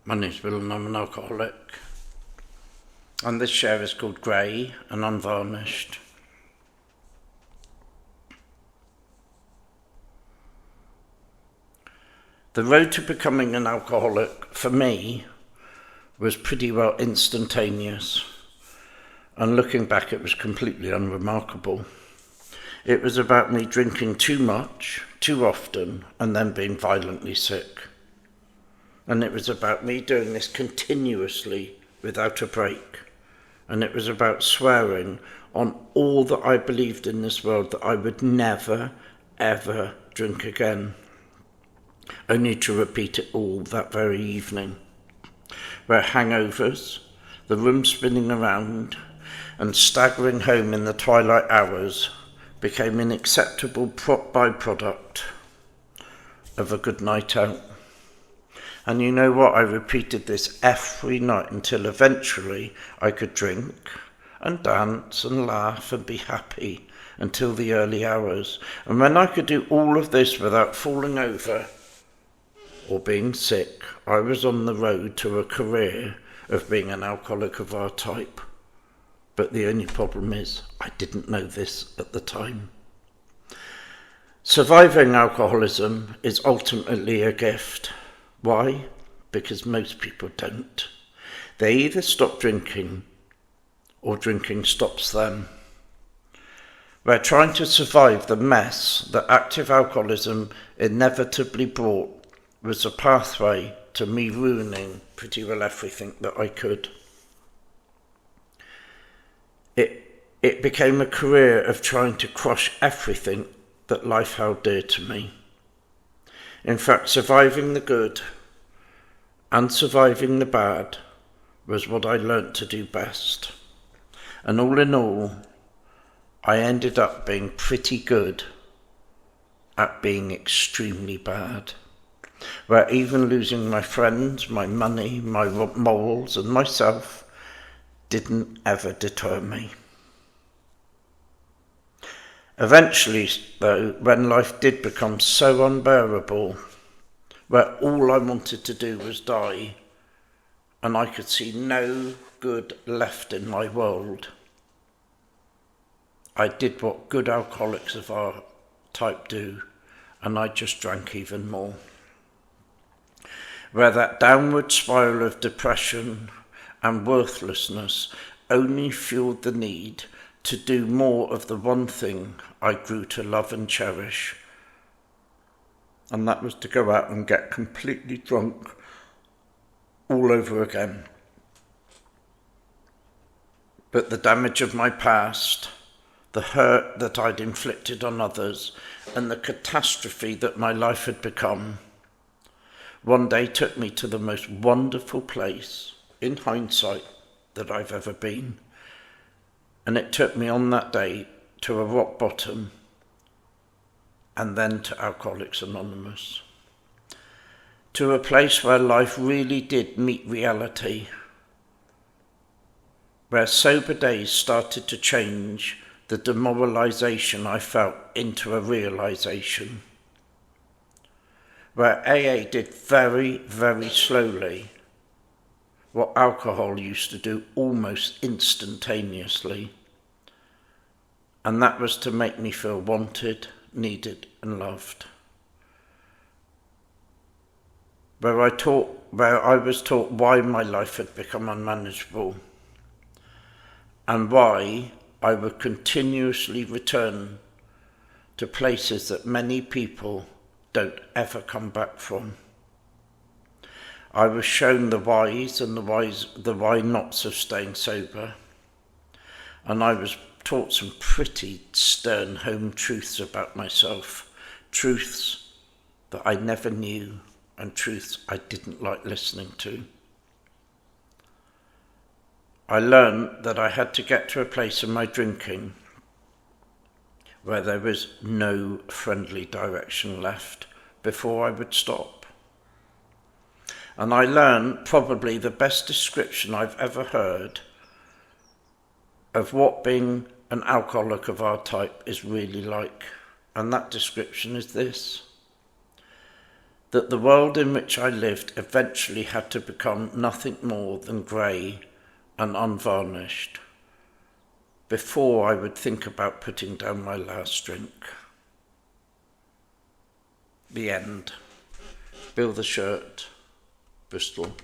My name's Bill and I'm an alcoholic. And this share is called Grey and Unvarnished. The road to becoming an alcoholic, for me, was pretty well instantaneous. And looking back, it was completely unremarkable. It was about me drinking too much, too often, and then being violently sick. And it was about me doing this continuously without a break. And it was about swearing on all that I believed in this world that I would never, ever drink again. Only to repeat it all that very evening. Where hangovers, the room spinning around, and staggering home in the twilight hours became an acceptable byproduct of a good night out. And you know what? I repeated this every night until eventually I could drink and dance and laugh and be happy until the early hours. And when I could do all of this without falling over or being sick, I was on the road to a career of being an alcoholic of our type. But the only problem is I didn't know this at the time. Surviving alcoholism is ultimately a gift. Why? Because most people don't. They either stop drinking or drinking stops them. We're trying to survive the mess that active alcoholism inevitably brought was a pathway to me ruining pretty well everything that I could. It became a career of trying to crush everything that life held dear to me. In fact, surviving the good and surviving the bad was what I learnt to do best. And all in all, I ended up being pretty good at being extremely bad. Where even losing my friends, my money, my morals and myself didn't ever deter me. Eventually, though, when life did become so unbearable, where all I wanted to do was die, and I could see no good left in my world, I did what good alcoholics of our type do, and I just drank even more. Where that downward spiral of depression and worthlessness only fueled the need to do more of the one thing I grew to love and cherish. And that was to go out and get completely drunk all over again. But the damage of my past, the hurt that I'd inflicted on others, and the catastrophe that my life had become, one day took me to the most wonderful place, in hindsight, that I've ever been. And it took me on that day to a rock bottom, and then to Alcoholics Anonymous. To a place where life really did meet reality, where sober days started to change the demoralization I felt into a realization, where AA did very, very slowly what alcohol used to do almost instantaneously. And that was to make me feel wanted, needed and loved. Where I was taught why my life had become unmanageable and why I would continuously return to places that many people don't ever come back from. I was shown the whys and the why nots of staying sober, and I was taught some pretty stern home truths about myself, truths that I never knew and truths I didn't like listening to. I learned that I had to get to a place in my drinking where there was no friendly direction left before I would stop. And I learned probably the best description I've ever heard of what being an alcoholic of our type is really like. And that description is this: that the world in which I lived eventually had to become nothing more than grey and unvarnished before I would think about putting down my last drink. The end. Bill the Shirt, Bristol.